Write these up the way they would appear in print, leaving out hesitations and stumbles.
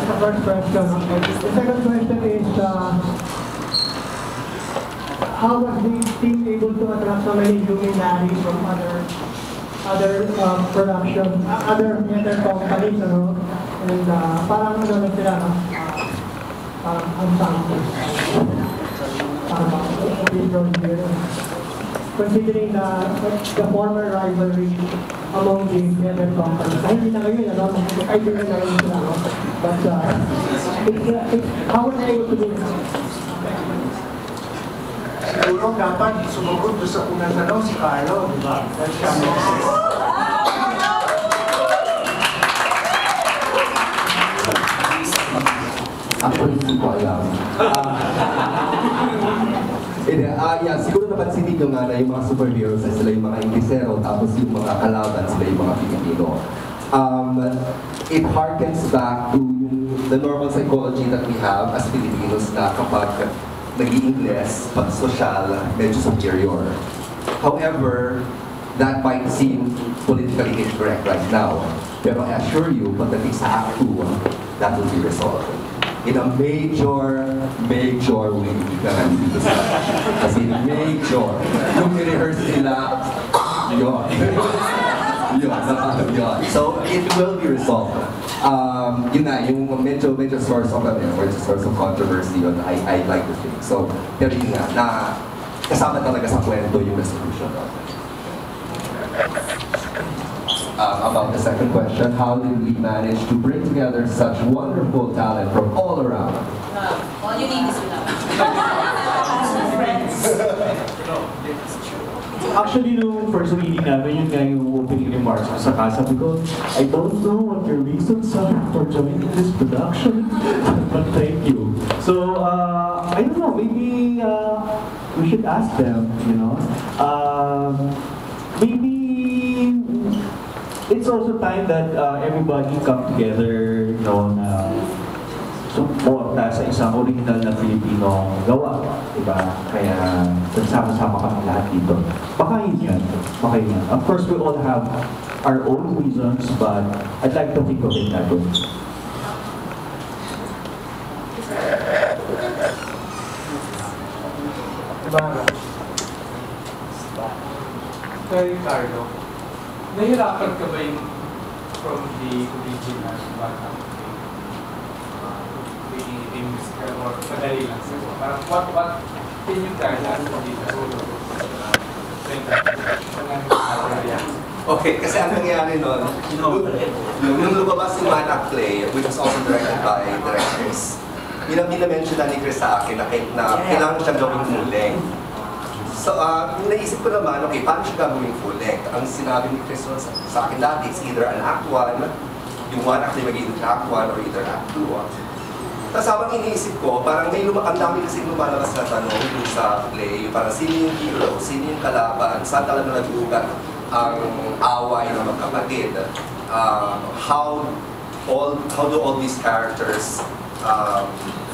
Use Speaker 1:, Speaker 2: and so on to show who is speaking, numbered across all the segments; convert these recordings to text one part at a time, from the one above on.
Speaker 1: That's the first question. The second question is, how was the team able to attract so many luminaries from other production, other theater companies, ano? And parang ano sila, no? Parang ensembles. Considering the former rivalry among the theater companies. Hindi na ngayon, ano? I didn't know sila, no? But how was they able to do this?
Speaker 2: Siguro dapat sumagot doon sa unang tanong si Carlo, di ba?
Speaker 3: Actually, hindi ko alam. Yeah, siguro napansinin nyo nga na yung mga superheroes ay sila yung mga Inglesero, tapos yung mga kalaban sila yung mga Pilipino. It harkens back to the normal psychology that we have as Filipinos na kapag nag-i-Ingles, pag social, medyo superior. However, that might seem politically incorrect right now. Pero I assure you, pagdating sa Act 2, that will be resolved. In a major way na nandito sa as in major. Yung ni-rehearse nila, yun. Yun. So, it will be resolved. Yun na, yung medyo source of controversy yun, I like to think. So, pero yun nga, na kasama talaga sa kwento yung resolution. About the second question, how did we manage to bring together such wonderful talent from all around?
Speaker 4: All you need is love.
Speaker 5: Actually, nung first meeting namin, yun nga yung opening remarks ko sa casa, because I don't know what your reasons are for joining this production, but thank you. So, I don't know, maybe we should ask them, you know. Maybe it's also time that everybody come together, you know, na support sa isang original na Filipino gawa, diba? Kaya nagsama-sama kami lahat dito. Baka yun yan. Of course, we all have our own reasons, but I'd like to think of it that way.
Speaker 2: Diba? Kay Carlo, nahirapan ka ba yung from the original bata? The musical or madali lang sa'yo? Parang what can you tell us from the
Speaker 3: Okay, kasi ang nangyari nun, nung lumabas yung Man-Up play, which was also directed by directors, yun ang minamention na ni Chris sa akin na kailangan siyang gawing full-length. So, naisip ko naman, okay, paano siya gagawing full-length? Ang sinabi ni Chris sa akin dati, it's either an Act 1, yung Man-Up play magiging Act 1 or either Act 2. Tapos habang iniisip ko, parang ang dami kasi lumalabas na tanong yung sa play, parang sino yung hero, sino yung kalaban, saan talaga nag-ugat ang away ng magkapatid, how do all these characters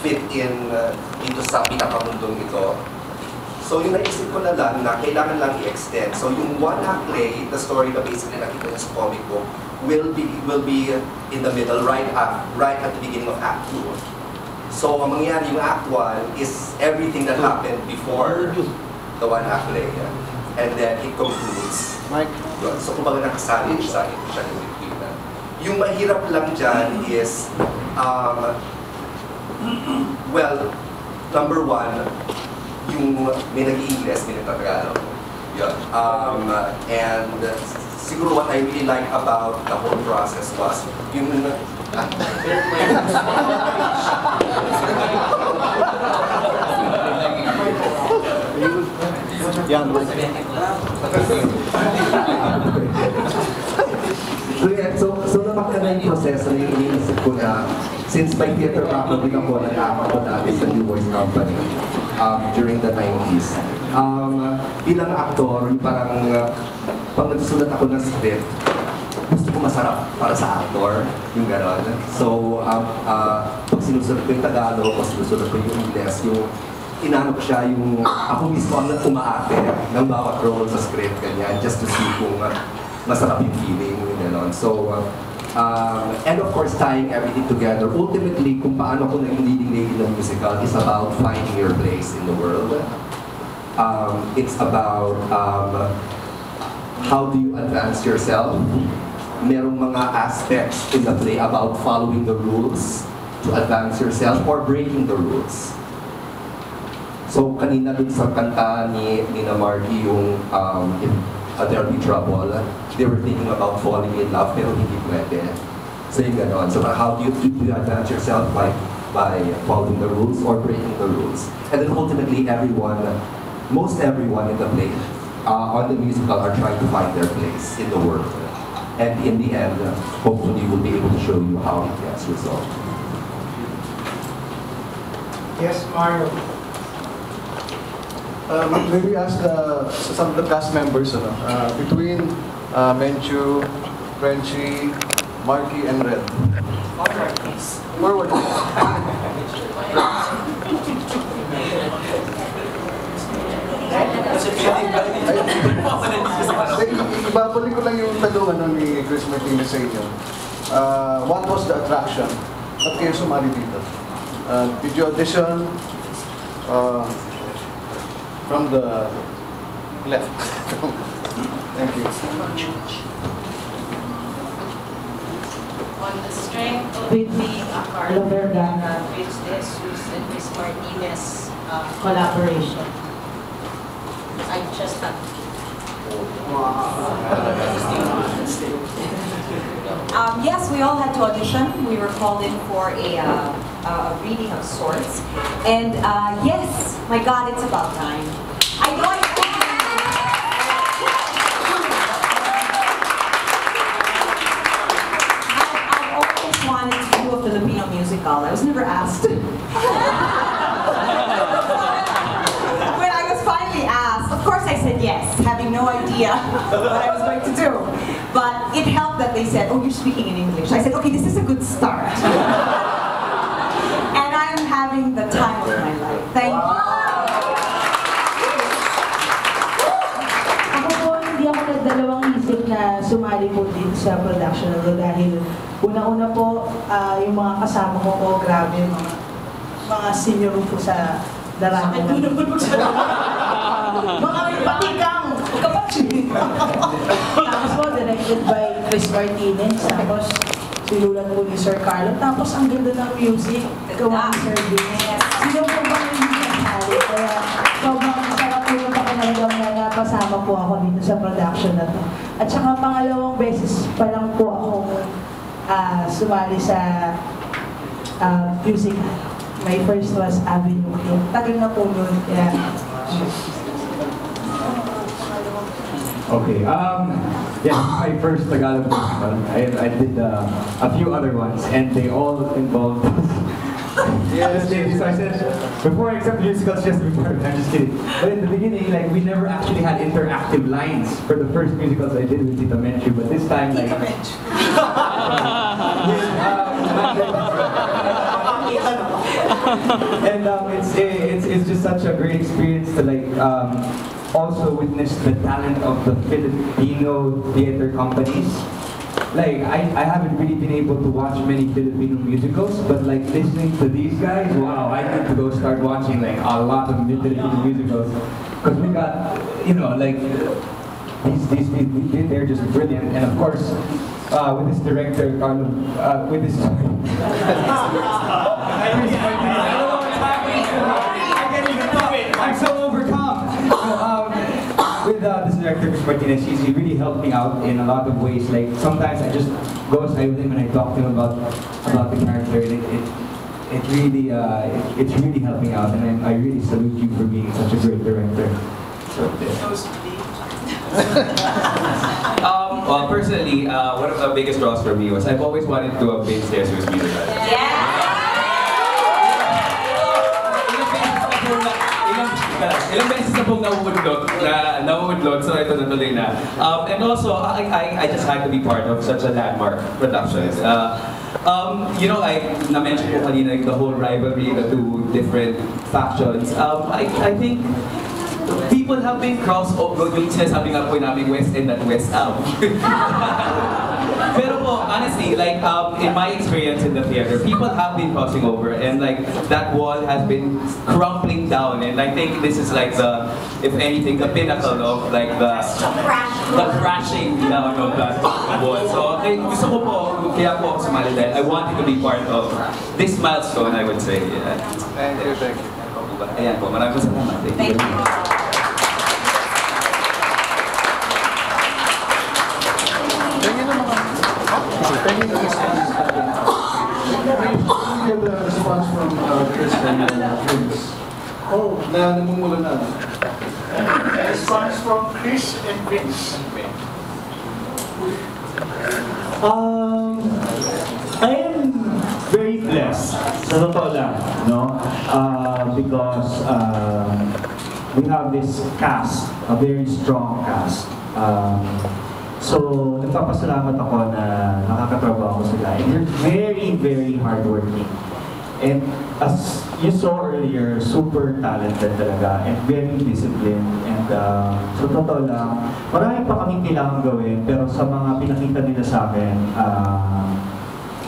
Speaker 3: fit in dito sa pinakamundong ito. So yung naisip ko na lang na kailangan lang i-extend. So yung one-act play, the story na basically nakita niya sa comic book, will be in the middle, right at the beginning of Act 2. So ang mangyayari yung Act 1 is everything that happened before the one-act play. And then it concludes. So kumbaga nakasali siya in between. Yung mahirap lang dyan is, well, number one, yung may nag-i-Ingles, may nagtatagalog. Yun. And siguro what I really like about the whole process was yung So napaka na yung proseso na yung iniisip ko na since my theater background din ako, nag-aama ko dati sa New Voice Company during the 90s. Bilang aktor, parang pag nagsusulat ako ng script, gusto ko masarap para sa actor, yung gano'n. So, pag sinusulat ko yung Tagalog, pag sinusulat ko yung Ingles, yung inano ko siya, yung ako mismo ang umaate ng bawat role sa script, ganyan, just to see kung masarap yung feeling, yung gano'n. So, And of course, tying everything together. Ultimately, kung paano ko naging leading lady ng musical is about finding your place in the world. It's about how do you advance yourself. Merong mga aspects in the play about following the rules to advance yourself or breaking the rules. So kanina dun sa kanta ni Nina Marky yung There'll Be Trouble, they were thinking about falling in love pero hindi pwede. So yung ganon. So how do you advance yourself by following the rules or breaking the rules? And then ultimately most everyone in the play on the musical are trying to find their place in the world. And in the end, hopefully we'll be able to show you how it gets resolved.
Speaker 1: Yes, Mario.
Speaker 6: Maybe ask some of the cast members, between Menchu, Frenchie, Marky, and Red.
Speaker 2: Alright, please.
Speaker 6: Where were they? Ibabalik ko lang yung tanong ni Chris Martinez sa inyo. What was the attraction? Ba't kayo sumali dito? Did you audition from the left? Thank you.
Speaker 4: On the strength of it being a Carlo Vergara, Chris De Jesus, and Chris Martinez collaboration, I just have yes, we all had to audition. We were called in for a reading of sorts. And yes, my God, it's about time. I know I've always wanted to do a Filipino musical. I was never asked. When I was finally asked, of course I said yes, having no idea what I was going to do. But it helped that they said, oh, you're speaking in English. I said, okay, this is a good start. And I'm having the time of my life. Thank you.
Speaker 7: Ako po, hindi ako nagdalawang isip na sumali po dito sa production na to dahil una-una po, yung mga kasama ko po, grabe, mga senior po sa darami. Mga patikang kapatid. Tapos po, directed by Chris Martinez. Tapos, sinulat po ni Sir Carlo. Tapos, ang ganda ng music. Gawa ni Sir Vince. Sino po ba yung nasali? Kaya, sobrang sarap po yung pakinagam na napasama po ako dito sa production na to. At saka, pangalawang beses pa lang po ako sumali sa musical. My first was Avenue. Tagal na po nun. Kaya,
Speaker 5: Okay, yeah, my first Tagalog musical. I did a few other ones, and they all involved. Yes, so I said, before I accept musicals, just before, I'm just kidding. But in the beginning, like, we never actually had interactive lines for the first musicals I did with Tita Menchu, but this time, like, and it's just such a great experience to like also witness the talent of the Filipino theater companies. Like I haven't really been able to watch many Filipino musicals, but like listening to these guys, wow! I need to go start watching like a lot of Filipino musicals because we got like they're just brilliant, and of course with this director Carlo, with this. I'm so overcome. With this director, Chris Martinez, he really helped me out in a lot of ways. Like sometimes I just go aside with him and I talk to him about the character, and it's really helped me out, and I really salute you for being such a great director. So,
Speaker 8: well, personally, one of the biggest draws for me was I've always wanted to do a big stairs with musical. Ilang beses na pong nauudlot, so ito natuloy na. And also, I just had to be part of such a landmark production. I na-mention ko kanina the whole rivalry, the two different factions. I think people have been crossed over, yung sinasabi nga po namin West End at West Out. Pero po, po, honestly, like in my experience in the theater, people have been crossing over, and like that wall has been crumbling down, and I think this is like the, if anything, the pinnacle of like the crashing down of that wall. So gusto ko po, kaya po ako sumali dahil I wanted to be part of this milestone, I would say. Yeah.
Speaker 6: Thank you, thank you.
Speaker 8: Ayan po, maraming salamat. Thank you.
Speaker 6: Thank you. We get a response from Chris and Vince. Oh, na namumula na.
Speaker 1: Response from Chris and Vince.
Speaker 5: I am very blessed, sa totoo lang, no? Because we have this cast, a very strong cast. So, nagpapasalamat ako na nakakatrabaho ko sila. And they're very, very hardworking. And as you saw earlier, super talented talaga and very disciplined. And so totoo lang, marami pa kaming kailangan gawin, pero sa mga pinakita nila sa akin,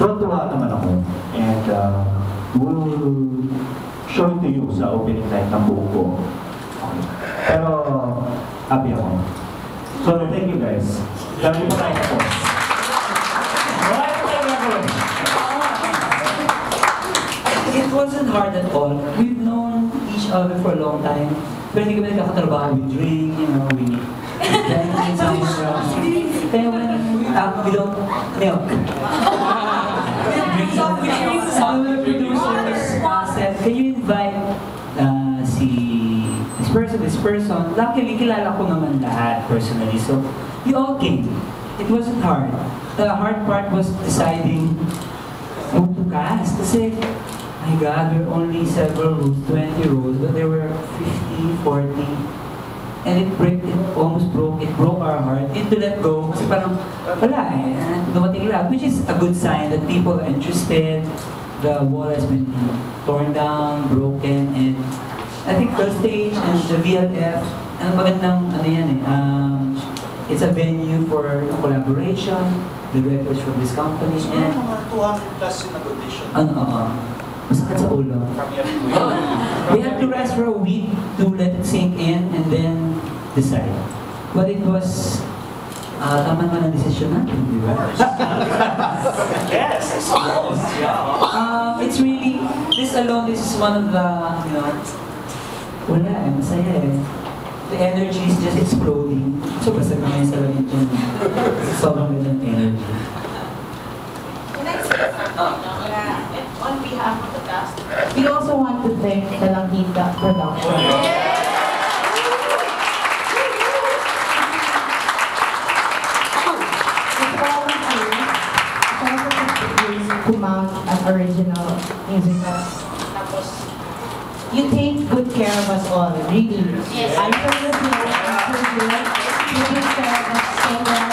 Speaker 5: tuwa naman ako. And we'll show it to you sa opening night ng buo ko. Pero, happy ako. So, thank you guys. Dami pa tayo po.
Speaker 9: It wasn't hard at all. We've known each other for a long time. Pero hindi kami nagkakatrabaho. We drink, you know, we drink somewhere. Kaya when we don't milk. Our producers said, can you invite this person? Luckily, kilala ko naman lahat personally. So, we all came. It wasn't hard. The hard part was deciding who to cast. Kasi, my God, there were only several roles, 20 roles, but there were 50, 40. And it almost broke our heart. To let go, kasi parang, wala dumating lahat, which is a good sign that people are interested. The wall has been torn down, broken, and I think the stage and the VLF, ang magandang it's a venue for collaboration, the directors from this company, and
Speaker 1: 200 plus in audition.
Speaker 9: Masakit sa ulo. We had to rest for a week to let it sink in and then decide. But it was tama naman ang decision natin, di ba?
Speaker 1: Yes, it's almost, yeah.
Speaker 9: It's really, this alone, this is one of the, wala masaya The energy is just exploding. So basta kami sa langit yun. Sobrang gandang energy.
Speaker 4: On behalf of the cast,
Speaker 7: We also want to thank Dalanghita Production. To mount an original musical. You take good care of us all, really.
Speaker 4: Yes.
Speaker 7: I feel the same. You take care of us so well.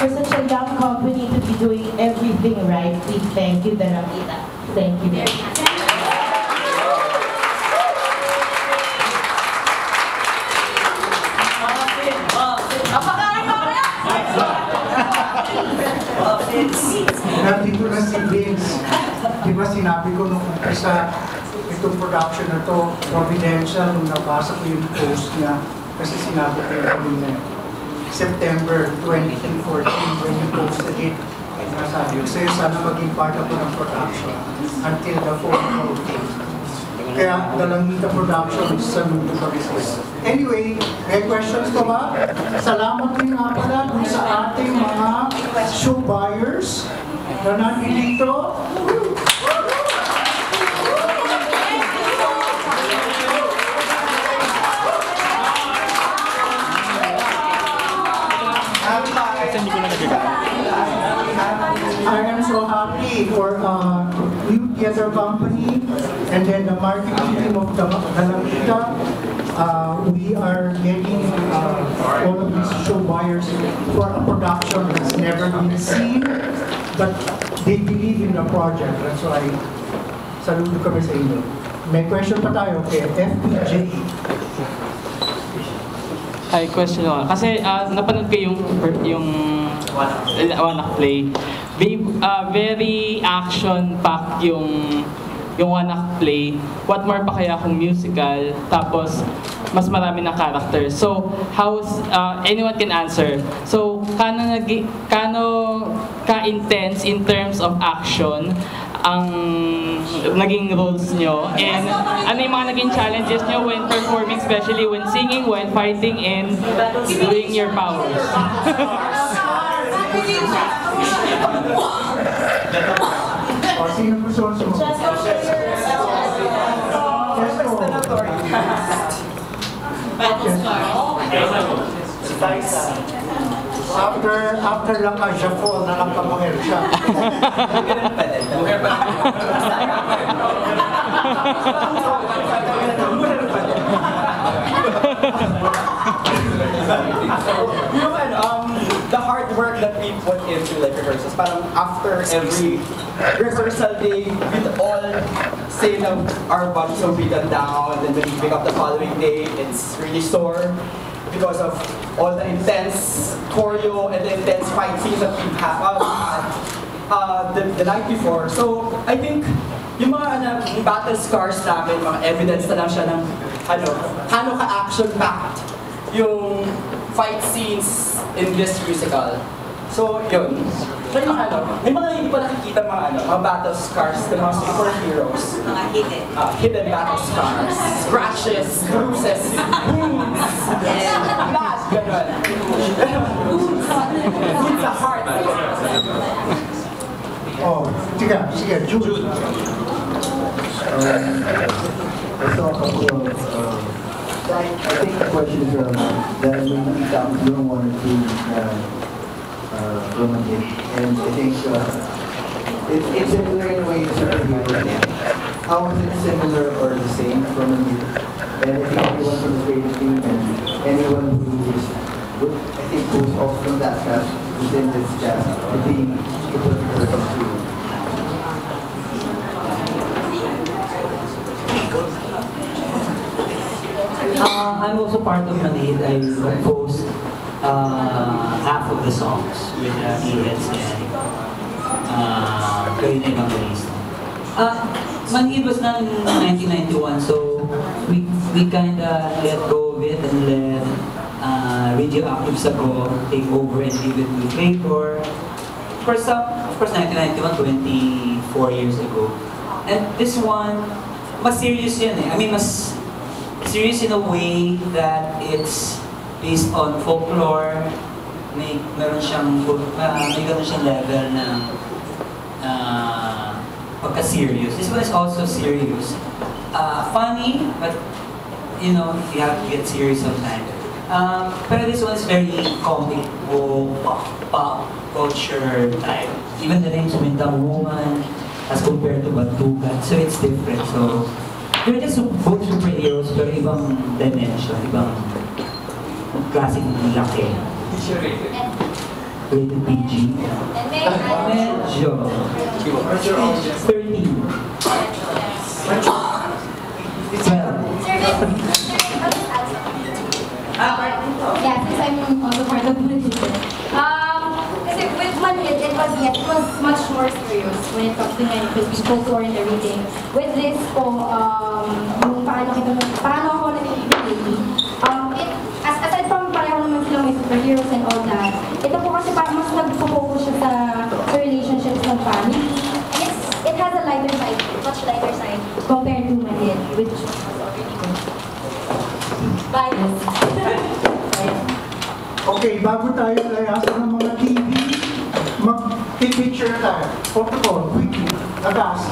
Speaker 7: For such a young company to be doing everything right, we thank you, Dalanghita. Thank you very much.
Speaker 1: Nandito na si Vince. Di ba sinabi ko nung umpisa, itong production na to, providential, nung nabasa ko yung post niya, kasi sinabi ko yung kanina, September 2014, when you posted it, nasabi ko sa'yo, sana maging part ako ng production until the formal date. Kaya Dalanghita Productions sa mundo kami sa'yo. Anyway, may questions ka ba? Salamat din nga pala dun sa ating mga show buyers na nandito. I am so happy for new theater company and then the marketing team of Dalanghita. We are getting all of these show buyers for a production that's never been seen, but they believe in the project. That's why saludo kami sa inyo. May question pa tayo kay FPJ.
Speaker 10: Ay, question ako. Kasi napanood ko yung Wanak Play. Very action-packed yung Wanak Play. What more pa kaya kung musical, tapos mas marami ng characters. So, anyone can answer. So, kano ka-intense in terms of action ang naging roles nyo? And ano yung mga naging challenges nyo when performing, especially when singing, when fighting, and doing your powers?
Speaker 1: Sino gusto mo sumunod? After lang ka siya po, na lang ka muher siya.
Speaker 2: Mujer pa rin.
Speaker 11: The hard work that we put into like rehearsals, parang after every rehearsal day, we'd all say that our bodies are beaten down, and then when we wake up the following day, it's really sore because of all the intense choreo and the intense fight scenes that we've had the night before. So I think yung mga battle scars namin, mga evidence na lang siya ng paano ka-action-packed yung fight scenes in this musical. So, yun. So, may mga hindi pa nakikita mga battle scars ng mga superheroes.
Speaker 4: Mga hidden.
Speaker 11: Hidden battle scars. Scratches, bruises, wounds, blood, gano'n. Wounds sa heart.
Speaker 1: Oh, sige, Jude.
Speaker 5: I saw a couple of, I think the questions that maybe comes from one or two romantic, and I think it's similar in a way to superhero. How is it similar or the same from a new? And I think everyone from the creative team and anyone who is, I think, who's also from that cast within this cast, to be the perfect person to.
Speaker 9: I'm also part of Manid. I composed half of the songs with Ehets and Karina Evangelista. Manid was done in 1991, so we kind of let go of it and let Radioactive Sago take over and leave it to Vapor. Of course, 1991, 24 years ago. And this one, mas serious yun eh. I mean, mas serious in a way that it's based on folklore. May gano'n siyang level na pagka-serious. This one is also serious. Funny, but you know, you have to get serious sometimes. Pero this one is very comic book, pop culture type. Even the name's Windang Woman as compared to Batugan, so it's different. So they're just both superheroes, pero ibang dimension, ibang klaseng laki. Rated PG. Medyo. 13. 12.
Speaker 12: Yeah, since I'm also part of Manid. Kasi with Manid, it was much more serious when it comes to Manid because we folklore and everything. With this po, yung paano ako nag-ibig, aside from pareho naman silang may superheroes and all that, ito po kasi parang mas nag-focus siya sa relationships ng family. It has a lighter side, much lighter side compared to Manid, which was already good. Bias.
Speaker 1: Okay, bago tayo layasan ng mga TV, mag-picture tayo. Protocol, quickly, agas.